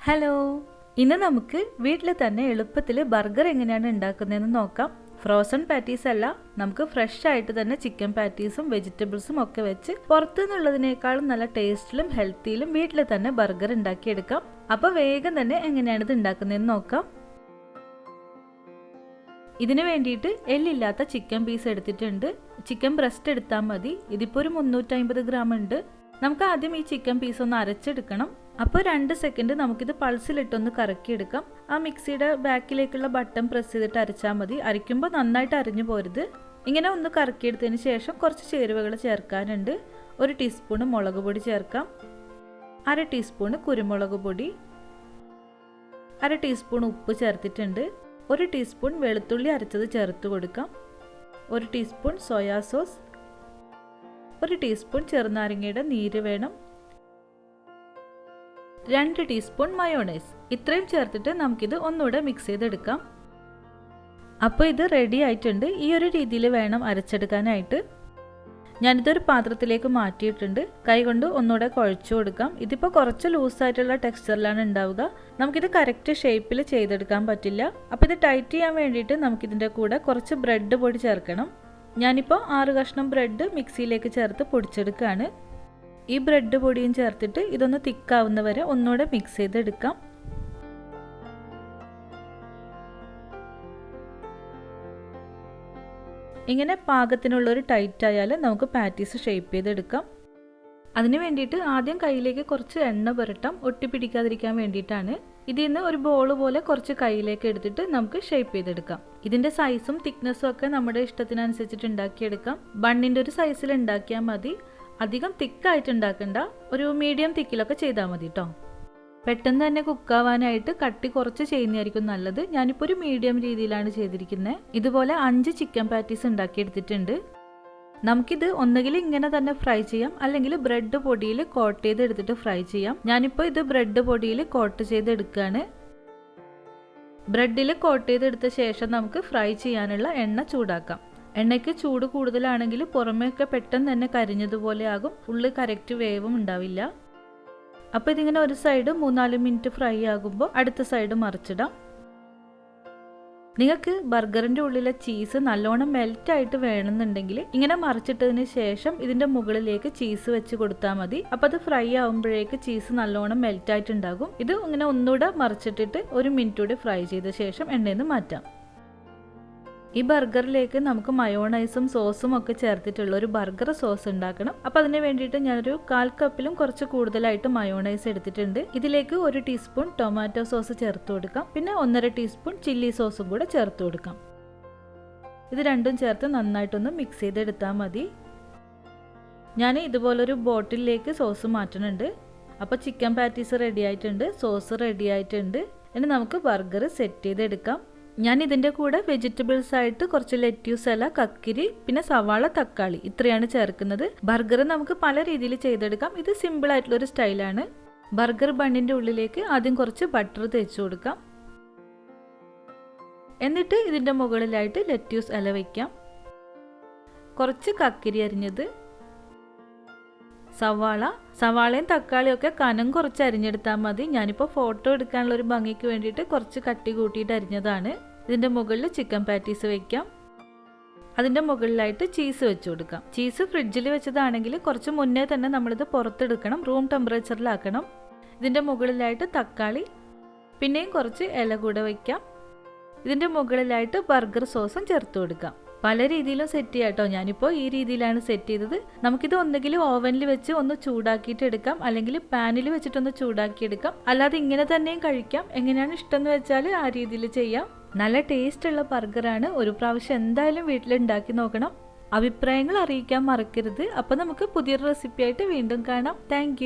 Hello, ഇന്ന് നമുക്ക് വീട്ടിൽ തന്നെ എളുപ്പത്തിൽ ബർഗർ എങ്ങനെയാണ് ഉണ്ടാക്കുന്നതെന്ന് നോക്കാം. ഫ്രോസൺ പാറ്റീസ് അല്ല, നമുക്ക് ഫ്രഷ് ആയിട്ട് തന്നെ ചിക്കൻ പാറ്റീസും വെജിറ്റബിൾസും ഒക്കെ വെച്ച് പുറത്തുനിന്നുള്ളതിനേക്കാളും നല്ല ടേസ്റ്റിലും ഹെൽത്തിയിലും വീട്ടിൽ തന്നെ ബർഗർ ഉണ്ടാക്കിയെടുക്കാം. അപ്പോൾ വേഗം തന്നെ എങ്ങനെയാണ് ഇത് ഉണ്ടാക്കുന്നതെന്ന് നോക്കാം. ഇതിനു വേണ്ടിയിട്ട് എല്ലില്ലാത്ത ചിക്കൻ പീസ് എടുത്തിട്ടുണ്ട്. ചിക്കൻ ബ്രസ്റ്റ് എടുത്താൽ മതി. ഇതിപ്പോൾ ഒരു 350 ഗ്രാം ഉണ്ട്. നമുക്ക് ആദ്യം ഈ ചിക്കൻ പീസ് ഒന്ന് അരച്ചെടുക്കണം. അപ്പോൾ 2 സെക്കൻഡ് നമുക്കിത് പൾസിലിട്ടൊന്ന് കറക്കിയെടുക്കാം. ആ മിക്സിയുടെ ബാക്കിലേക്കുള്ള ബട്ടൺ പ്രസ് ചെയ്തിട്ട് അരച്ചാൽ മതി. അരയ്ക്കുമ്പോൾ നന്നായിട്ട് അരിഞ്ഞു പോരുത്. ഇങ്ങനെ ഒന്ന് കറക്കിയെടുത്തതിന് ശേഷം കുറച്ച് ചേരുവകൾ ചേർക്കാനുണ്ട്. 1 ടീസ്പൂൺ മുളക് പൊടി ചേർക്കാം, 1/2 ടീസ്പൂൺ കുരുമുളക് പൊടി, 1/2 ടീസ്പൂൺ ഉപ്പ് ചേർത്തിട്ടുണ്ട്. 1 ടീസ്പൂൺ വെളുത്തുള്ളി അരച്ചത് ചേർത്ത് കൊടുക്കാം, 1 ടീസ്പൂൺ സോയാ സോസ്, 1 ടീസ്പൂൺ ചെറുനാരങ്ങയുടെ നീര് വേണം, 2 ടീസ്പൂൺ മയോണൈസ്. ഇത്രയും ചേർത്തിട്ട് നമുക്കിത് ഒന്നുകൂടെ മിക്സ് ചെയ്തെടുക്കാം. അപ്പോൾ ഇത് റെഡി ആയിട്ടുണ്ട്. ഈ ഒരു രീതിയിൽ വേണം അരച്ചെടുക്കാനായിട്ട്. ഞാനിതൊരു പാത്രത്തിലേക്ക് മാറ്റിയിട്ടുണ്ട്. കൈകൊണ്ട് ഒന്നുകൂടെ കുഴച്ചു കൊടുക്കാം. ഇതിപ്പോൾ കുറച്ച് ലൂസായിട്ടുള്ള ടെക്സ്ചറിലാണ് ഉണ്ടാവുക. നമുക്കിത് കറക്റ്റ് ഷേപ്പിൽ ചെയ്തെടുക്കാൻ പറ്റില്ല. അപ്പോൾ ഇത് ടൈറ്റ് ചെയ്യാൻ വേണ്ടിയിട്ട് നമുക്കിതിൻ്റെ കൂടെ കുറച്ച് ബ്രെഡ് പൊടി ചേർക്കണം. ഞാനിപ്പോൾ 6 കഷ്ണം ബ്രെഡ് മിക്സിയിലേക്ക് ചേർത്ത് പൊടിച്ചെടുക്കുകയാണ്. ഈ ബ്രെഡ് പൊടിയും ചേർത്തിട്ട് ഇതൊന്ന് തിക്കാവുന്നവരെ ഒന്നുകൂടെ മിക്സ് ചെയ്തെടുക്കാം. ഇങ്ങനെ പാകത്തിനുള്ളൊരു ടൈറ്റ് ആയാൽ നമുക്ക് പാറ്റീസ് ഷേപ്പ് ചെയ്തെടുക്കാം. അതിന് വേണ്ടിയിട്ട് ആദ്യം കയ്യിലേക്ക് കുറച്ച് എണ്ണ പുരട്ടാം, ഒട്ടിപ്പിടിക്കാതിരിക്കാൻ വേണ്ടിയിട്ടാണ്. ഇതിൽ നിന്ന് ഒരു ബോൾ പോലെ കുറച്ച് കയ്യിലേക്ക് എടുത്തിട്ട് നമുക്ക് ഷേപ്പ് ചെയ്തെടുക്കാം. ഇതിൻ്റെ സൈസും തിക്നെസ്സും ഒക്കെ നമ്മുടെ ഇഷ്ടത്തിനനുസരിച്ചിട്ട് ഉണ്ടാക്കിയെടുക്കാം. ബണ്ണിൻ്റെ ഒരു സൈസിൽ ഉണ്ടാക്കിയാൽ മതി. അധികം തിക്കായിട്ട് ഉണ്ടാക്കണ്ട, ഒരു മീഡിയം തിക്കിലൊക്കെ ചെയ്താൽ മതി കേട്ടോ. പെട്ടെന്ന് തന്നെ കുക്കാവാനായിട്ട് കട്ടി കുറച്ച് ചെയ്യുന്നതായിരിക്കും നല്ലത്. ഞാനിപ്പോൾ ഒരു മീഡിയം രീതിയിലാണ് ചെയ്തിരിക്കുന്നത്. ഇതുപോലെ 5 ചിക്കൻ പാറ്റീസ് ഉണ്ടാക്കിയെടുത്തിട്ടുണ്ട്. നമുക്കിത് ഒന്നുകിൽ ഇങ്ങനെ തന്നെ ഫ്രൈ ചെയ്യാം, അല്ലെങ്കിൽ ബ്രെഡ് പൊടിയിൽ കോട്ട് ചെയ്തെടുത്തിട്ട് ഫ്രൈ ചെയ്യാം. ഞാനിപ്പോൾ ഇത് ബ്രെഡ് പൊടിയിൽ കോട്ട് ചെയ്തെടുക്കുകയാണ്. ബ്രെഡിൽ കോട്ട് ചെയ്തെടുത്ത ശേഷം നമുക്ക് ഫ്രൈ ചെയ്യാനുള്ള എണ്ണ ചൂടാക്കാം. എണ്ണയ്ക്ക് ചൂട് കൂടുതലാണെങ്കിൽ പുറമേയൊക്കെ പെട്ടെന്ന് തന്നെ കരിഞ്ഞതുപോലെ ആകും, ഉള്ളിൽ കറക്റ്റ് വേവും ഉണ്ടാവില്ല. അപ്പോൾ ഇതിങ്ങനെ ഒരു സൈഡ് 3-4 മിനിറ്റ് ഫ്രൈ ആകുമ്പോൾ അടുത്ത സൈഡ് മറിച്ചിടാം. നിങ്ങൾക്ക് ബർഗറിൻ്റെ ഉള്ളിലെ ചീസ് നല്ലോണം മെൽറ്റായിട്ട് വേണമെന്നുണ്ടെങ്കിൽ ഇങ്ങനെ മറിച്ചിട്ടതിന് ശേഷം ഇതിൻ്റെ മുകളിലേക്ക് ചീസ് വെച്ച് കൊടുത്താൽ മതി. അപ്പോൾ അത് ഫ്രൈ ആകുമ്പോഴേക്ക് ചീസ് നല്ലോണം മെൽറ്റായിട്ടുണ്ടാകും. ഇത് ഇങ്ങനെ ഒന്നുകൂടെ മറിച്ചിട്ടിട്ട് 1 മിനിറ്റ് കൂടി ഫ്രൈ ചെയ്ത ശേഷം എണ്ണയിൽ നിന്ന് മാറ്റാം. ഈ ബർഗറിലേക്ക് നമുക്ക് മയോണൈസും സോസും ഒക്കെ ചേർത്തിട്ടുള്ള ഒരു ബർഗർ സോസ് ഉണ്ടാക്കണം. അപ്പോൾ അതിന് വേണ്ടിയിട്ട് ഞാനൊരു 1/4 കപ്പിലും കുറച്ച് കൂടുതലായിട്ട് മയോണൈസ് എടുത്തിട്ടുണ്ട്. ഇതിലേക്ക് 1 ടീസ്പൂൺ ടൊമാറ്റോ സോസ് ചേർത്ത് കൊടുക്കാം, പിന്നെ 1.5 ടീസ്പൂൺ ചില്ലി സോസും കൂടെ ചേർത്ത് കൊടുക്കാം. ഇത് രണ്ടും ചേർത്ത് നന്നായിട്ടൊന്ന് മിക്സ് ചെയ്തെടുത്താൽ മതി. ഞാൻ ഇതുപോലൊരു ബോട്ടിലേക്ക് സോസ് മാറ്റുന്നുണ്ട്. അപ്പോൾ ചിക്കൻ പാറ്റീസ് റെഡി ആയിട്ടുണ്ട്, സോസ് റെഡി ആയിട്ടുണ്ട്. ഇനി നമുക്ക് ബർഗർ സെറ്റ് ചെയ്തെടുക്കാം. ഞാൻ ഇതിൻ്റെ കൂടെ വെജിറ്റബിൾസ് ആയിട്ട് കുറച്ച് ലെറ്റ്യൂസ് ഇല, കക്കിരി, പിന്നെ സവാള, തക്കാളി ഇത്രയാണ് ചേർക്കുന്നത്. ബർഗർ നമുക്ക് പല രീതിയിൽ ചെയ്തെടുക്കാം. ഇത് സിമ്പിൾ ആയിട്ടുള്ളൊരു സ്റ്റൈലാണ്. ബർഗർ ബണ്ണിൻ്റെ ഉള്ളിലേക്ക് ആദ്യം കുറച്ച് ബട്ടർ തേച്ച് കൊടുക്കാം. എന്നിട്ട് ഇതിൻ്റെ മുകളിലായിട്ട് ലെറ്റ്യൂസ് ഇല വയ്ക്കാം. കുറച്ച് കക്കിരി അരിഞ്ഞത്, സവാളയും തക്കാളിയും ഒക്കെ കനം കുറച്ച് അരിഞ്ഞെടുത്താൽ മതി. ഞാനിപ്പോൾ ഫോട്ടോ എടുക്കാനുള്ള ഒരു ഭംഗിക്ക് വേണ്ടിയിട്ട് കുറച്ച് കട്ടി കൂട്ടിയിട്ട് അരിഞ്ഞതാണ്. ഇതിൻ്റെ മുകളിൽ ചിക്കൻ പാറ്റീസ് വയ്ക്കാം. അതിൻ്റെ മുകളിലായിട്ട് ചീസ് വെച്ച് കൊടുക്കാം. ചീസ് ഫ്രിഡ്ജിൽ വെച്ചതാണെങ്കിൽ കുറച്ച് മുന്നേ തന്നെ നമ്മളിത് പുറത്തെടുക്കണം, റൂം ടെമ്പറേച്ചറിലാക്കണം. ഇതിൻ്റെ മുകളിലായിട്ട് തക്കാളി, പിന്നെയും കുറച്ച് ഇല കൂടെ വയ്ക്കാം. ഇതിൻ്റെ മുകളിലായിട്ട് ബർഗർ സോസും ചേർത്ത് കൊടുക്കാം. പല രീതിയിലും സെറ്റ് ചെയ്യാം കേട്ടോ. ഞാനിപ്പോൾ ഈ രീതിയിലാണ് സെറ്റ് ചെയ്തത്. നമുക്കിത് ഒന്നുകിൽ ഓവനിൽ വെച്ച് ഒന്ന് ചൂടാക്കിയിട്ട് എടുക്കാം, അല്ലെങ്കിൽ പാനിൽ വെച്ചിട്ടൊന്ന് ചൂടാക്കിയെടുക്കാം. അല്ലാതെ ഇങ്ങനെ തന്നെയും കഴിക്കാം. എങ്ങനെയാണ് ഇഷ്ടം എന്ന് വെച്ചാൽ ആ രീതിയിൽ ചെയ്യാം. നല്ല ടേസ്റ്റുള്ള ബർഗറാണ്. ഒരു പ്രാവശ്യം എന്തായാലും വീട്ടിൽ ഉണ്ടാക്കി നോക്കണം. അഭിപ്രായങ്ങൾ അറിയിക്കാൻ മറക്കരുത്. അപ്പോൾ നമുക്ക് പുതിയൊരു റെസിപ്പി ആയിട്ട് വീണ്ടും കാണാം. താങ്ക്